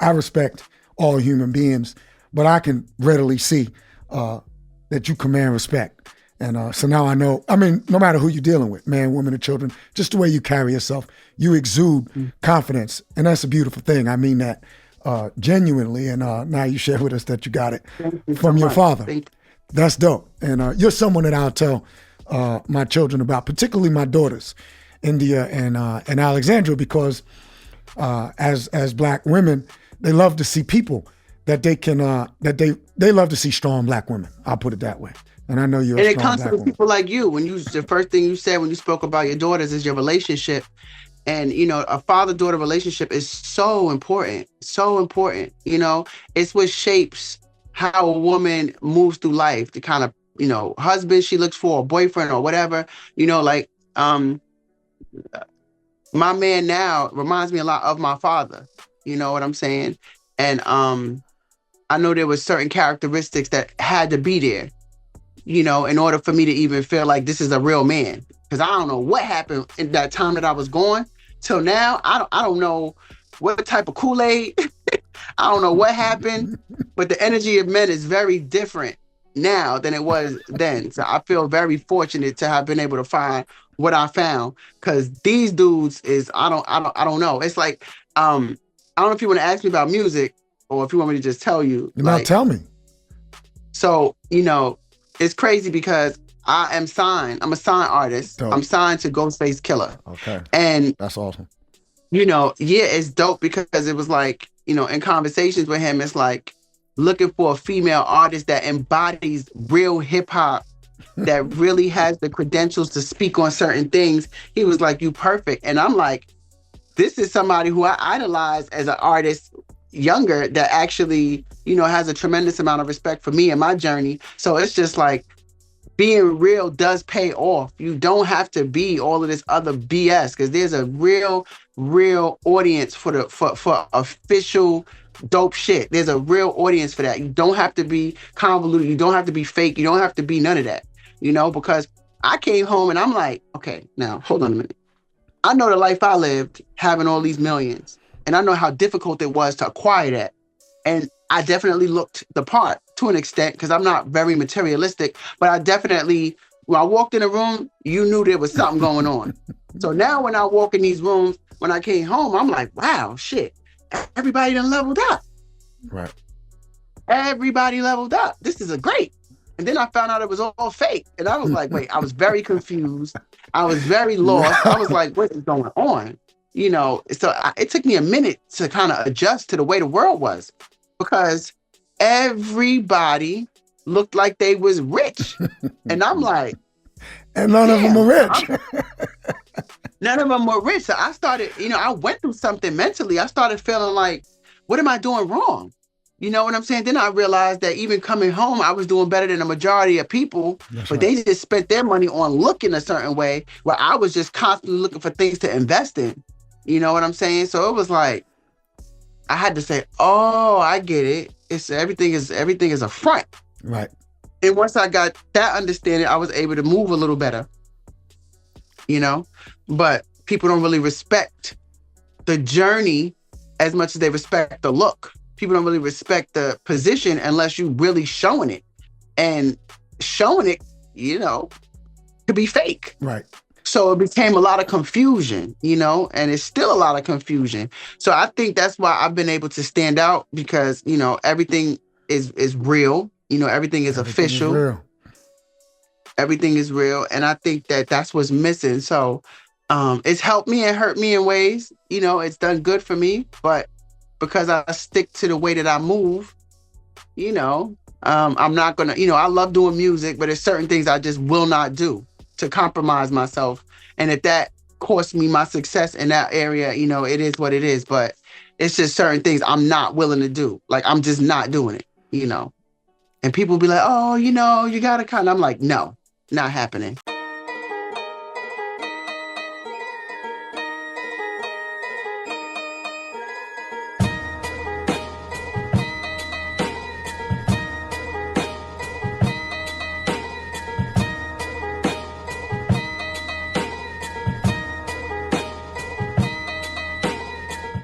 I respect all human beings, but I can readily see that you command respect. And so now I know, I mean, no matter who you're dealing with, man, woman, or children, just the way you carry yourself, you exude confidence. And that's a beautiful thing. I mean that genuinely. And now you share with us that you got it from your father. That's dope. And you're someone that I'll tell my children about, particularly my daughters, India and Alexandra, because as Black women, they love to see people that they can they love to see strong Black women. I'll put it that way. And I know you're. And it comes from people like you. When the first thing you said when you spoke about your daughters is your relationship, and a father-daughter relationship is so important, so important. It's what shapes how a woman moves through life. The kind of husband she looks for, or boyfriend, or whatever. My man now reminds me a lot of my father. You know what I'm saying? And I know there was certain characteristics that had to be there, in order for me to even feel like this is a real man. Because I don't know what happened in that time that I was gone till now. I don't know what type of Kool-Aid. I don't know what happened, but the energy of men is very different now than it was then. So I feel very fortunate to have been able to find what I found, because these dudes is I don't know. It's like I don't know if you want to ask me about music or if you want me to just tell you. Now tell me. So it's crazy because I am signed. I'm a signed artist. Dope. I'm signed to Ghostface Killer. Okay, and that's awesome. It's dope because it was like in conversations with him, it's like looking for a female artist that embodies real hip hop, that really has the credentials to speak on certain things. He was like, you perfect. And I'm like, this is somebody who I idolize as an artist, younger, that actually, has a tremendous amount of respect for me and my journey. So it's just like being real does pay off. You don't have to be all of this other BS, because there's a real audience for official dope shit. There's a real audience for that. You don't have to be convoluted. You don't have to be fake. You don't have to be none of that, because I came home and I'm like, okay, now hold on a minute. I know the life I lived having all these millions, and I know how difficult it was to acquire that. And I definitely looked the part to an extent, because I'm not very materialistic, but I definitely, when I walked in a room, you knew there was something going on. So now when I walk in these rooms, when I came home, I'm like, wow, shit, everybody done leveled up. Right. Everybody leveled up. This is great. And then I found out it was all fake. And I was like, wait, I was very confused. I was very lost. I was like, what is going on? It took me a minute to kind of adjust to the way the world was, because everybody looked like they was rich. And I'm like, and none of them are rich. None of them were rich. So I started, I went through something mentally. I started feeling like, what am I doing wrong? You know what I'm saying? Then I realized that even coming home, I was doing better than the majority of people. That's but right. They just spent their money on looking a certain way, where I was just constantly looking for things to invest in. You know what I'm saying? So it was like, I had to say, oh, I get it. It's everything is a front. Right. And once I got that understanding, I was able to move a little better. But people don't really respect the journey as much as they respect the look. People don't really respect the position unless you really showing it. And showing it, could be fake. Right. So it became a lot of confusion, and it's still a lot of confusion. So I think that's why I've been able to stand out, because, everything is real. Everything is official. Is real. Everything is real. And I think that's what's missing. So it's helped me and hurt me in ways, it's done good for me, but because I stick to the way that I move, I'm not going to, I love doing music, but there's certain things I just will not do to compromise myself. And if that costs me my success in that area, it is what it is. But it's just certain things I'm not willing to do. Like, I'm just not doing it, And people be like, oh, you got to I'm like, no, not happening.